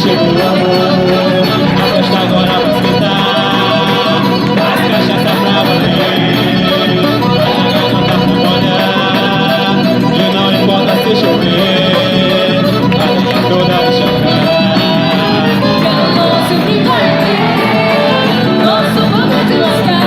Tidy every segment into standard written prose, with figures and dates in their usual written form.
chegou o amor. A festa agora vai esquentar, as cachaça pra valer. A garganta molhar, e não importa se chover, a linha toda vai chocar. Nosso brinco é ter, nosso momento de lascar.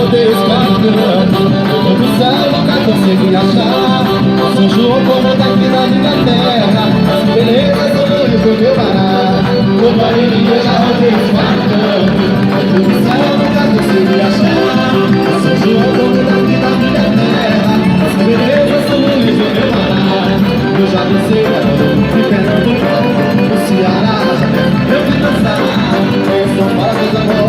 rodei os quatro cantos. Eu do céu nunca consegui achar. Sou João como daqui na minha terra. As belezas são longe do meu parar. Como a eu já rodei os quatro cantos. Eu do céu nunca consegui achar. Sou João como daqui na minha terra. As belezas são longe do meu parar. Eu já dancei de Pernambuco, no Ceará. Eu vi dançar em São Paulo,